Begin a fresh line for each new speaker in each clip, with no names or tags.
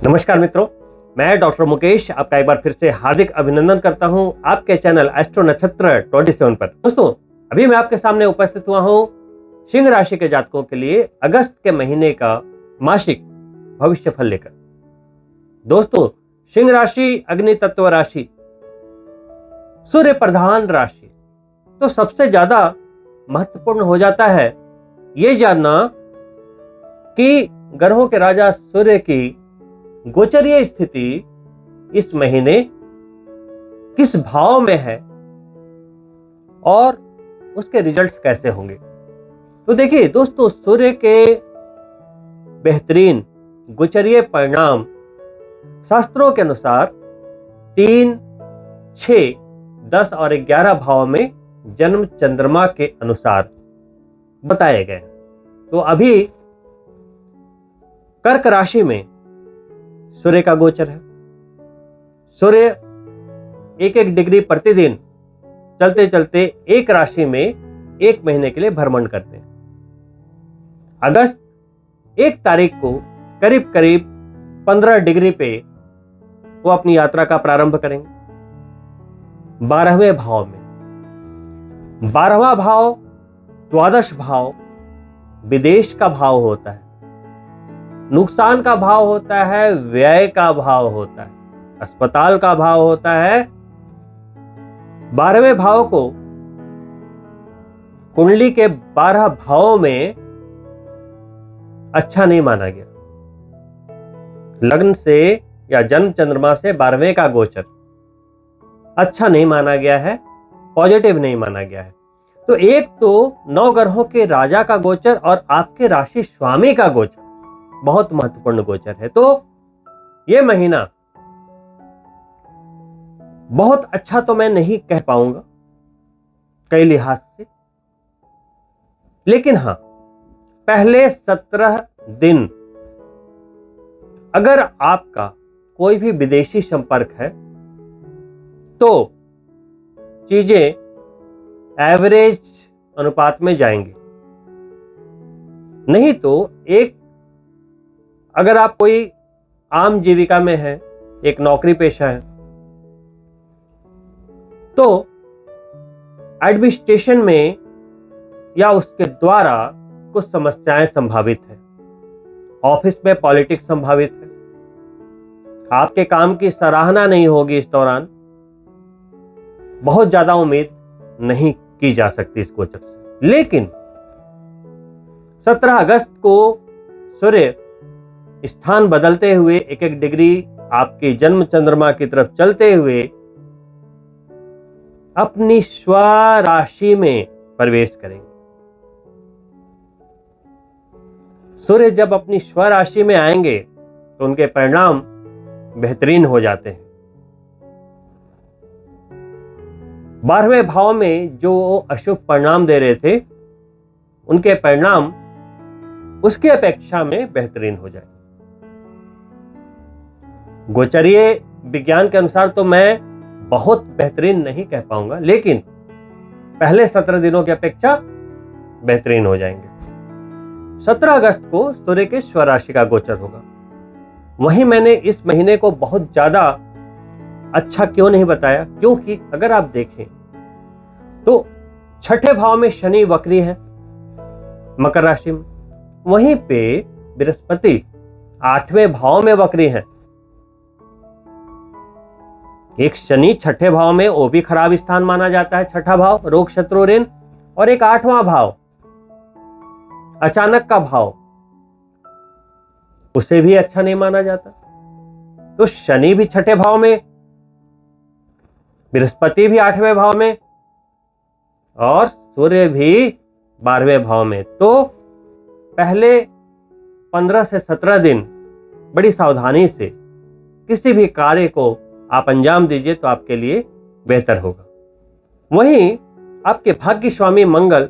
नमस्कार मित्रों, मैं डॉक्टर मुकेश आपका एक बार फिर से हार्दिक अभिनंदन करता हूं आपके चैनल एस्ट्रो नक्षत्र 27 पर। दोस्तों, अभी मैं आपके सामने उपस्थित हुआ हूं सिंह राशि के जातकों के लिए अगस्त के महीने का मासिक भविष्य फल लेकर। दोस्तों, सिंह राशि अग्नि तत्व राशि, सूर्य प्रधान राशि, तो सबसे ज्यादा महत्वपूर्ण हो जाता है यह जानना कि ग्रहों के राजा सूर्य की गोचरीय स्थिति इस महीने किस भाव में है और उसके रिजल्ट्स कैसे होंगे। तो देखिए दोस्तों, सूर्य के बेहतरीन गोचरीय परिणाम शास्त्रों के अनुसार 3, 6, 10 और 11 भाव में जन्म चंद्रमा के अनुसार बताए गए। तो अभी कर्क राशि में सूर्य का गोचर है। सूर्य 1-1 डिग्री प्रतिदिन चलते चलते एक राशि में एक महीने के लिए भ्रमण करते हैं। अगस्त 1 तारीख को करीब करीब 15 डिग्री पे वो अपनी यात्रा का प्रारंभ करेंगे 12वें भाव में। 12वां भाव द्वादश भाव विदेश का भाव होता है, नुकसान का भाव होता है, व्यय का भाव होता है, अस्पताल का भाव होता है। 12वें भाव को कुंडली के 12 भावों में अच्छा नहीं माना गया। लग्न से या जन्म चंद्रमा से 12वें का गोचर अच्छा नहीं माना गया है, पॉजिटिव नहीं माना गया है। तो एक तो 9 ग्रहों के राजा का गोचर और आपके राशि स्वामी का गोचर बहुत महत्वपूर्ण गोचर है। तो यह महीना बहुत अच्छा तो मैं नहीं कह पाऊंगा कई लिहाज से, लेकिन हां, पहले 17 दिन अगर आपका कोई भी विदेशी संपर्क है तो चीजें एवरेज अनुपात में जाएंगी। नहीं तो अगर आप कोई आम जीविका में हैं, एक नौकरी पेशा है, तो एडमिनिस्ट्रेशन में या उसके द्वारा कुछ समस्याएं संभावित है। ऑफिस में पॉलिटिक्स संभावित है। आपके काम की सराहना नहीं होगी इस दौरान। बहुत ज्यादा उम्मीद नहीं की जा सकती इस गोचर से। लेकिन 17 अगस्त को सूर्य स्थान बदलते हुए 1-1 डिग्री आपके जन्म चंद्रमा की तरफ चलते हुए अपनी स्वराशि में प्रवेश करेंगे। सूर्य जब अपनी स्वराशि में आएंगे तो उनके परिणाम बेहतरीन हो जाते हैं। 12वें भाव में जो अशुभ परिणाम दे रहे थे, उनके परिणाम उसकी अपेक्षा में बेहतरीन हो जाए। गोचरीय विज्ञान के अनुसार तो मैं बहुत बेहतरीन नहीं कह पाऊंगा, लेकिन पहले 17 दिनों की अपेक्षा बेहतरीन हो जाएंगे। 17 अगस्त को सूर्य के स्वराशि का गोचर होगा। वहीं मैंने इस महीने को बहुत ज्यादा अच्छा क्यों नहीं बताया, क्योंकि अगर आप देखें तो 6ठे भाव में शनि वक्री है मकर राशि में, वहीं पे बृहस्पति 8वें भाव में वक्री है। एक शनि 6ठे भाव में, वो भी खराब स्थान माना जाता है। 6ठा भाव रोग शत्रु ऋण, और एक 8वां भाव अचानक का भाव, उसे भी अच्छा नहीं माना जाता। तो शनि भी 6ठे भाव में, बृहस्पति भी 8वें भाव में और सूर्य भी 12वें भाव में। तो पहले 15 से 17 दिन बड़ी सावधानी से किसी भी कार्य को आप अंजाम दीजिए तो आपके लिए बेहतर होगा। वहीं आपके भाग्य स्वामी मंगल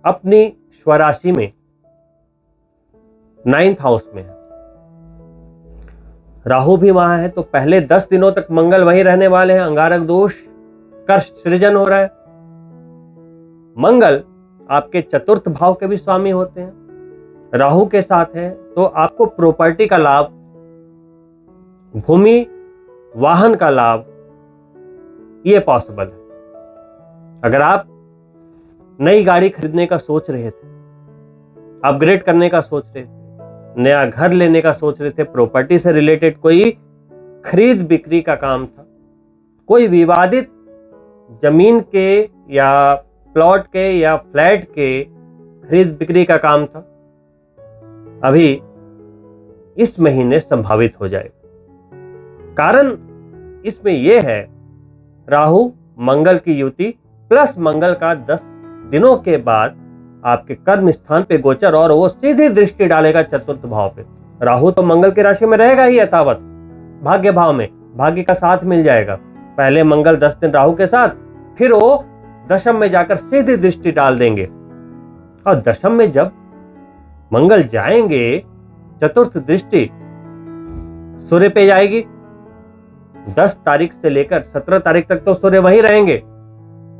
अपनी स्वराशि में 9th हाउस में है, राहु भी वहां है। तो पहले 10 दिनों तक मंगल वहीं रहने वाले हैं। अंगारक दोष का सृजन हो रहा है। मंगल आपके 4th भाव के भी स्वामी होते हैं, राहु के साथ है। तो आपको प्रॉपर्टी का लाभ भूमि वाहन का लाभ ये पॉसिबल है। अगर आप नई गाड़ी खरीदने का सोच रहे थे, अपग्रेड करने का सोच रहे थे, नया घर लेने का सोच रहे थे, प्रॉपर्टी से रिलेटेड कोई खरीद बिक्री का काम था, कोई विवादित जमीन के या प्लॉट के या फ्लैट के खरीद बिक्री का काम था, अभी इस महीने संभावित हो जाएगा। कारण इसमें यह है, राहु मंगल की युति प्लस मंगल का 10 दिनों के बाद आपके कर्म स्थान पे गोचर, और वो सीधी दृष्टि डालेगा चतुर्थ भाव पे। राहु तो मंगल की राशि में रहेगा ही यथावत, भाग्य भाव में भाग्य का साथ मिल जाएगा। पहले मंगल 10 दिन राहु के साथ, फिर वो दशम में जाकर सीधी दृष्टि डाल देंगे। और दशम में जब मंगल जाएंगे, चतुर्थ दृष्टि सूर्य पे जाएगी। 10 तारीख से लेकर 17 तारीख तक तो सूर्य वहीं रहेंगे।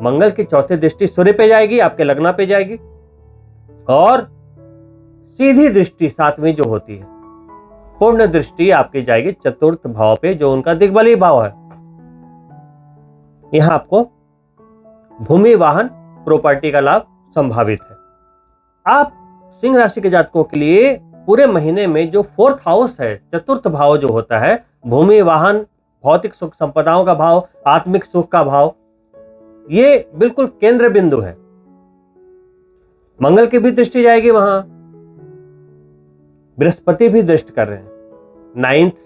मंगल की चौथी दृष्टि सूर्य पे जाएगी, आपके लग्न पे जाएगी, और सीधी दृष्टि सातवीं जो होती है, पूर्ण दृष्टि आपकी जाएगी चतुर्थ भाव पे, जो उनका दिग्बली भाव है। यहां आपको भूमि वाहन प्रॉपर्टी का लाभ संभावित है। आप सिंह राशि के जातकों के लिए पूरे महीने में जो 4th हाउस है, चतुर्थ भाव जो होता है, भूमि वाहन भौतिक सुख संपदाओं का भाव, आत्मिक सुख का भाव, ये बिल्कुल केंद्र बिंदु है। मंगल की भी दृष्टि जाएगी वहां, बृहस्पति भी दृष्टि कर रहे हैं 9th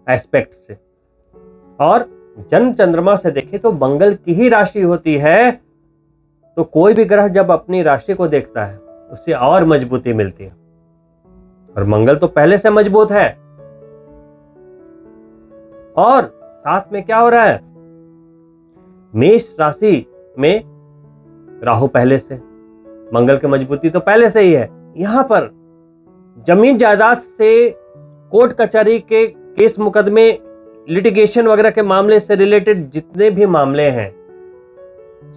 एस्पेक्ट से, और जन्म चंद्रमा से देखें तो मंगल की ही राशि होती है। तो कोई भी ग्रह जब अपनी राशि को देखता है, उससे और मजबूती मिलती है, और मंगल तो पहले से मजबूत है। और साथ में क्या हो रहा है, मेष राशि में राहु पहले से, मंगल की मजबूती तो पहले से ही है। यहां पर जमीन जायदाद से, कोर्ट कचहरी के केस मुकदमे, लिटिगेशन वगैरह के मामले से रिलेटेड जितने भी मामले हैं,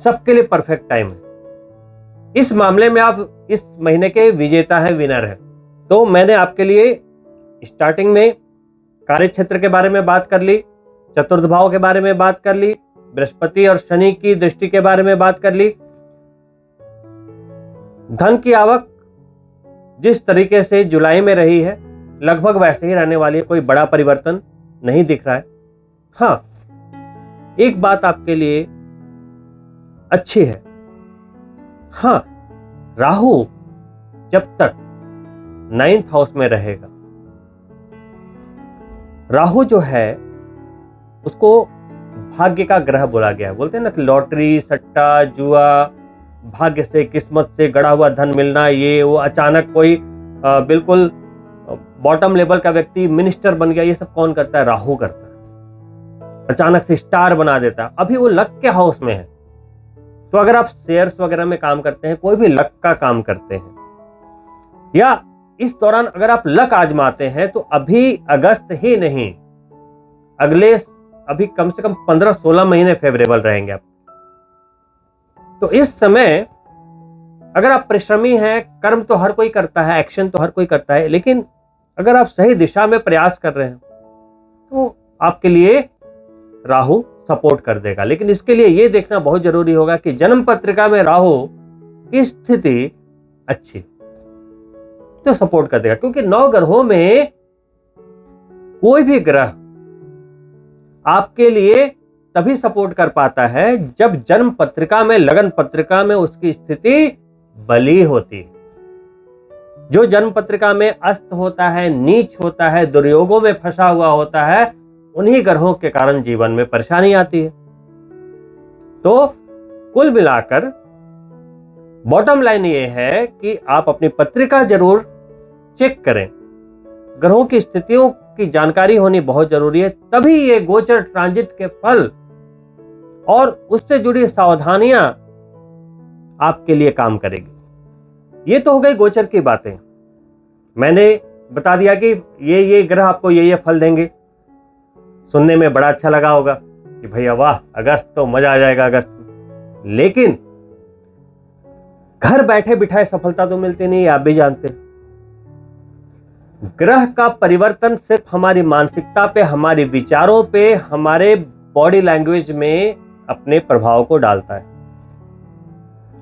सबके लिए परफेक्ट टाइम है। इस मामले में आप इस महीने के विजेता हैं, विनर हैं। तो मैंने आपके लिए स्टार्टिंग में कार्य क्षेत्र के बारे में बात कर ली, चतुर्थ भाव के बारे में बात कर ली, बृहस्पति और शनि की दृष्टि के बारे में बात कर ली। धन की आवक जिस तरीके से जुलाई में रही है, लगभग वैसे ही रहने वाली है, कोई बड़ा परिवर्तन नहीं दिख रहा है। हाँ, एक बात आपके लिए अच्छी है, हाँ, राहु जब तक 9th हाउस में रहेगा, राहु जो है उसको भाग्य का ग्रह बोला गया है। बोलते हैं ना कि लॉटरी, सट्टा, जुआ, भाग्य से, किस्मत से गड़ा हुआ धन मिलना, ये वो, अचानक कोई बिल्कुल बॉटम लेवल का व्यक्ति मिनिस्टर बन गया, ये सब कौन करता है? राहु करता है। अचानक से स्टार बना देता है। अभी वो लक के हाउस में है। तो अगर आप शेयर्स वगैरह में काम करते हैं, कोई भी लक का काम करते हैं, या इस दौरान अगर आप लक आजमाते हैं, तो अभी अगस्त ही नहीं, अगले अभी कम से कम 15-16 महीने फेवरेबल रहेंगे आप। तो इस समय अगर आप परिश्रमी हैं, कर्म तो हर कोई करता है, एक्शन तो हर कोई करता है, लेकिन अगर आप सही दिशा में प्रयास कर रहे हैं तो आपके लिए राहु सपोर्ट कर देगा। लेकिन इसके लिए यह देखना बहुत जरूरी होगा कि जन्म पत्रिका में राहु की स्थिति अच्छी, तो सपोर्ट कर देगा। क्योंकि 9 ग्रहों में कोई भी ग्रह आपके लिए तभी सपोर्ट कर पाता है जब जन्म पत्रिका में, लगन पत्रिका में उसकी स्थिति बली होती है। जो जन्म पत्रिका में अस्त होता है, नीच होता है, दुर्योगों में फंसा हुआ होता है, उन्हीं ग्रहों के कारण जीवन में परेशानी आती है। तो कुल मिलाकर बॉटम लाइन ये है कि आप अपनी पत्रिका जरूर चेक करें। ग्रहों की स्थितियों की जानकारी होनी बहुत जरूरी है, तभी ये गोचर ट्रांजिट के फल और उससे जुड़ी सावधानियां आपके लिए काम करेगी। ये तो हो गई गोचर की बातें। मैंने बता दिया कि ये ग्रह आपको ये फल देंगे। सुनने में बड़ा अच्छा लगा होगा कि भैया वाह, अगस्त तो मजा आ जाएगा अगस्त में। लेकिन घर बैठे बिठाए सफलता तो मिलती नहीं, आप भी जानते हैं। ग्रह का परिवर्तन सिर्फ हमारी मानसिकता पे, हमारे विचारों पे, हमारे बॉडी लैंग्वेज में अपने प्रभाव को डालता है।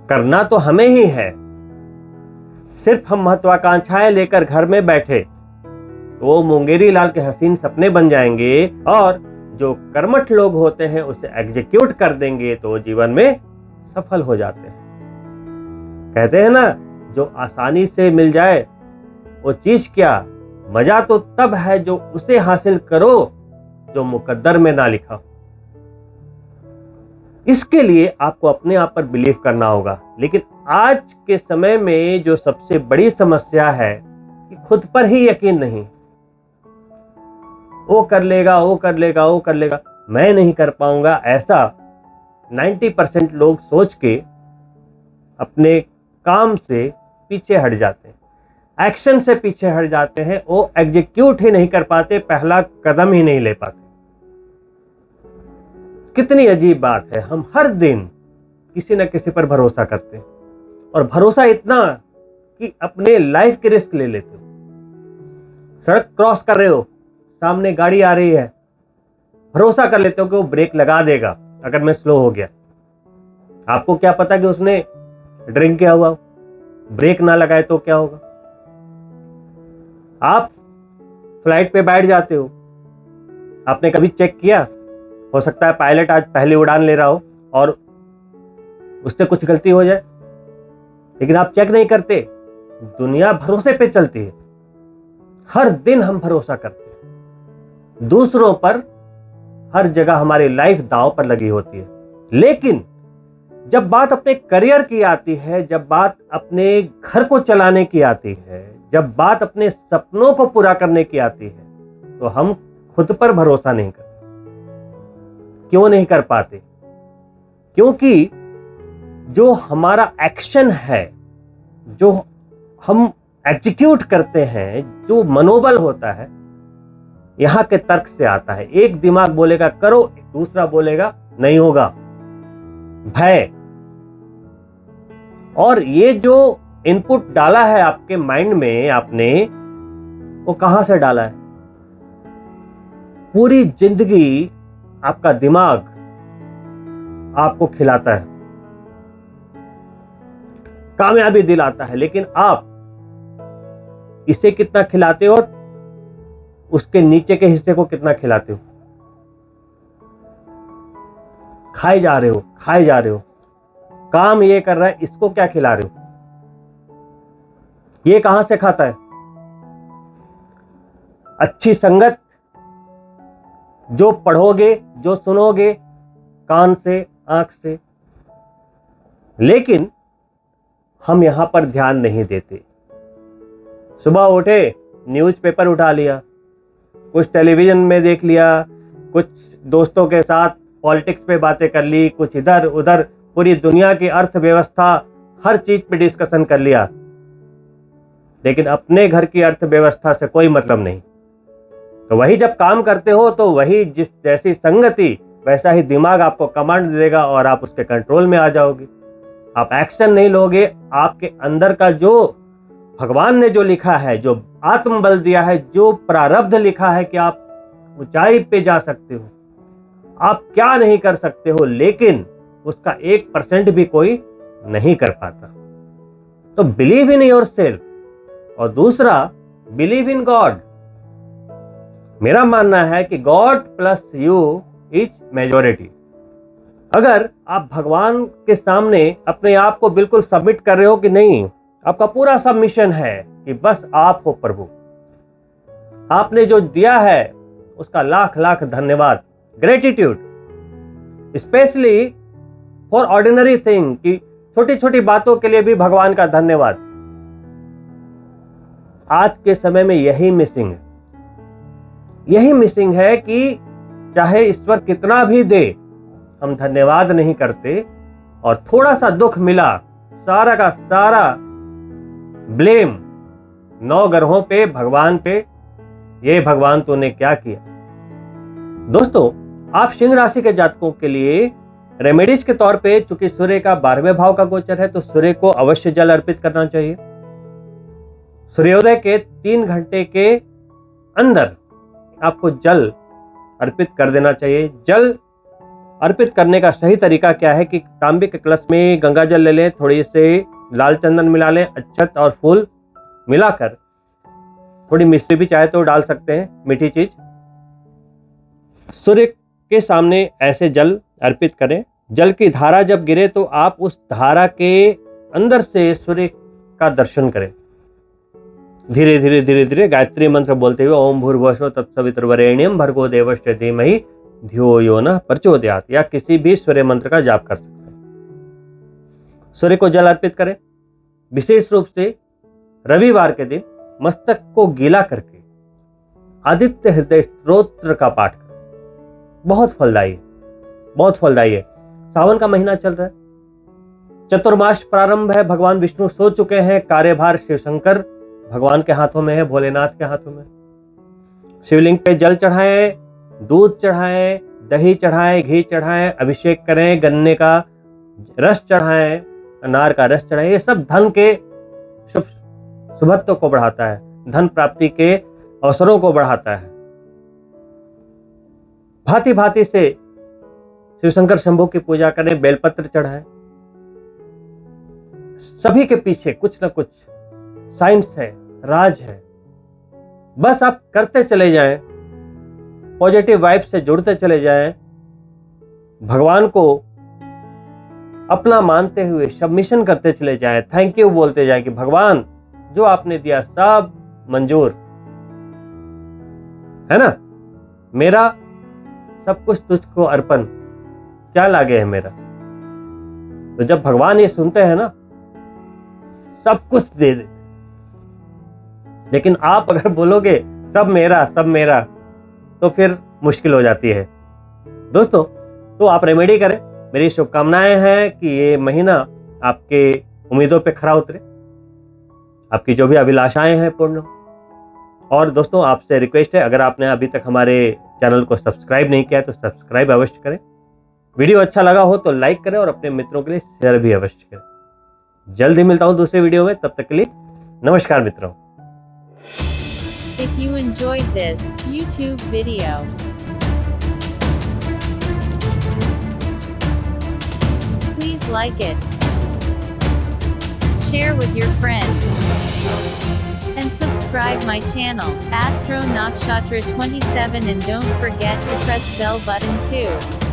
करना तो हमें ही है, सिर्फ हम महत्वाकांक्षाएं लेकर घर में बैठे तो वो मुंगेरी लाल के हसीन सपने बन जाएंगे, और जो कर्मठ लोग होते हैं उसे एग्जीक्यूट कर देंगे तो वो जीवन में सफल हो जाते हैं। कहते हैं ना, जो आसानी से मिल जाए वो चीज क्या, मजा तो तब है जो उसे हासिल करो जो मुकद्दर में ना लिखा। इसके लिए आपको अपने आप पर बिलीव करना होगा। लेकिन आज के समय में जो सबसे बड़ी समस्या है कि खुद पर ही यकीन नहीं। वो कर लेगा, वो कर लेगा, वो कर लेगा, मैं नहीं कर पाऊंगा, ऐसा 90% लोग सोच के अपने काम से पीछे हट जाते हैं, एक्शन से पीछे हट जाते हैं। वो एग्जीक्यूट ही नहीं कर पाते, पहला कदम ही नहीं ले पाते। कितनी अजीब बात है, हम हर दिन किसी न किसी पर भरोसा करते हैं, और भरोसा इतना कि अपने लाइफ के रिस्क ले लेते हो। सड़क क्रॉस कर रहे हो, सामने गाड़ी आ रही है, भरोसा कर लेते हो कि वो ब्रेक लगा देगा अगर मैं स्लो हो गया। आपको क्या पता कि उसने ड्रिंक किया हुआ, ब्रेक ना लगाए तो क्या होगा। आप फ्लाइट पे बैठ जाते हो, आपने कभी चेक किया, हो सकता है पायलट आज पहली उड़ान ले रहा हो और उससे कुछ गलती हो जाए, लेकिन आप चेक नहीं करते। दुनिया भरोसे पे चलती है, हर दिन हम भरोसा करते हैं दूसरों पर, हर जगह हमारी लाइफ दांव पर लगी होती है। लेकिन जब बात अपने करियर की आती है, जब बात अपने घर को चलाने की आती है, जब बात अपने सपनों को पूरा करने की आती है, तो हम खुद पर भरोसा नहीं करते। क्यों नहीं कर पाते? क्योंकि जो हमारा एक्शन है, जो हम एग्जीक्यूट करते हैं, जो मनोबल होता है, यहां के तर्क से आता है। एक दिमाग बोलेगा करो, दूसरा बोलेगा नहीं होगा, भय। और ये जो इनपुट डाला है आपके माइंड में आपने, वो कहां से डाला है? पूरी जिंदगी आपका दिमाग आपको खिलाता है, कामयाबी दिलाता है, लेकिन आप इसे कितना खिलाते हो और उसके नीचे के हिस्से को कितना खिलाते हो? खाए जा रहे हो, खाए जा रहे हो। काम ये कर रहा है, इसको क्या खिला रहे हो? ये कहां से खाता है? अच्छी संगत, जो पढ़ोगे, जो सुनोगे, कान से, आंख से। लेकिन हम यहां पर ध्यान नहीं देते। सुबह उठे, न्यूज़पेपर उठा लिया, कुछ टेलीविजन में देख लिया, कुछ दोस्तों के साथ पॉलिटिक्स पे बातें कर ली, कुछ इधर उधर, पूरी दुनिया की अर्थव्यवस्था, हर चीज पे डिस्कशन कर लिया, लेकिन अपने घर की अर्थव्यवस्था से कोई मतलब नहीं। तो वही जब काम करते हो तो वही जिस जैसी संगति वैसा ही दिमाग आपको कमांड देगा और आप उसके कंट्रोल में आ जाओगे। आप एक्शन नहीं लोगे, आपके अंदर का जो भगवान ने जो लिखा है, जो आत्मबल दिया है, जो प्रारब्ध लिखा है कि आप ऊंचाई पे जा सकते हो, आप क्या नहीं कर सकते हो, लेकिन उसका 1% भी कोई नहीं कर पाता। तो बिलीव इन योरसेल्फ, और दूसरा बिलीव इन गॉड। मेरा मानना है कि God plus you is majority. अगर आप भगवान के सामने अपने आप को बिल्कुल सबमिट कर रहे हो कि नहीं, आपका पूरा सबमिशन है कि बस आप हो प्रभु, आपने जो दिया है उसका लाख लाख धन्यवाद, gratitude, specially for ordinary thing, कि छोटी छोटी बातों के लिए भी भगवान का धन्यवाद। आज के समय में यही मिसिंग है। यही मिसिंग है कि चाहे ईश्वर कितना भी दे, हम धन्यवाद नहीं करते, और थोड़ा सा दुख मिला, सारा का सारा ब्लेम 9 ग्रहों पे, भगवान पे, ये भगवान तूने क्या किया। दोस्तों, आप सिंह राशि के जातकों के लिए रेमेडीज के तौर पे, चूंकि सूर्य का 12वें भाव का गोचर है, तो सूर्य को अवश्य जल अर्पित करना चाहिए। सूर्योदय के 3 घंटे के अंदर आपको जल अर्पित कर देना चाहिए। जल अर्पित करने का सही तरीका क्या है कि तांबे के कलश में गंगा जल ले लें, थोड़ी से लाल चंदन मिला लें, अक्षत और फूल मिलाकर, थोड़ी मिश्री भी चाहे तो डाल सकते हैं, मीठी चीज। सूर्य के सामने ऐसे जल अर्पित करें। जल की धारा जब गिरे तो आप उस धारा के अंदर से सूर्य का दर्शन करें। धीरे धीरे धीरे धीरे गायत्री मंत्र बोलते हुए ओम भूर्भुवस्सुः तत्सवितुर्वरेण्यं भर्गो देवस्य धीमहि धियो यो नः प्रचोदयात्, या किसी भी सूर्य मंत्र का जाप कर सकते हैं। सूर्य को जल अर्पित करें। विशेष रूप से रविवार के दिन मस्तक को गीला करके आदित्य हृदय स्तोत्र का पाठ करें। बहुत फलदायी है, बहुत फलदायी है। सावन का महीना चल रहा है, चतुर्मास प्रारंभ है, भगवान विष्णु सो चुके हैं, कार्यभार शिवशंकर भगवान के हाथों में है, भोलेनाथ के हाथों में। शिवलिंग पे जल चढ़ाएं, दूध चढ़ाएं, दही चढ़ाएं, घी चढ़ाएं, अभिषेक करें, गन्ने का रस चढ़ाएं, अनार का रस चढ़ाएं। ये सब धन के शुभत्व को बढ़ाता है, धन प्राप्ति के अवसरों को बढ़ाता है। भांति भांति से शिवशंकर शंभू की पूजा करें, बेलपत्र चढ़ाएं। सभी के पीछे कुछ न कुछ साइंस है, राज है। बस आप करते चले जाएं, पॉजिटिव वाइब से जुड़ते चले जाएं, भगवान को अपना मानते हुए सबमिशन करते चले जाएं, थैंक यू बोलते जाएं कि भगवान जो आपने दिया सब मंजूर है ना, मेरा सब कुछ तुझको अर्पण, क्या लागे है मेरा। तो जब भगवान ये सुनते हैं ना, सब कुछ दे दे। लेकिन आप अगर बोलोगे सब मेरा सब मेरा, तो फिर मुश्किल हो जाती है। दोस्तों, तो आप रेमेडी करें। मेरी शुभकामनाएं हैं कि ये महीना आपके उम्मीदों पे खरा उतरे, आपकी जो भी अभिलाषाएं हैं पूर्ण हो। और दोस्तों, आपसे रिक्वेस्ट है, अगर आपने अभी तक हमारे चैनल को सब्सक्राइब नहीं किया है तो सब्सक्राइब अवश्य करें। वीडियो अच्छा लगा हो तो लाइक करें और अपने मित्रों के लिए शेयर भी अवश्य करें। जल्द ही मिलता हूं दूसरे वीडियो में, तब तक के लिए नमस्कार मित्रों।
If you enjoyed this YouTube video, please like it, share with your friends, and subscribe my channel, Astro Nakshatra 27, and don't forget to press bell button too.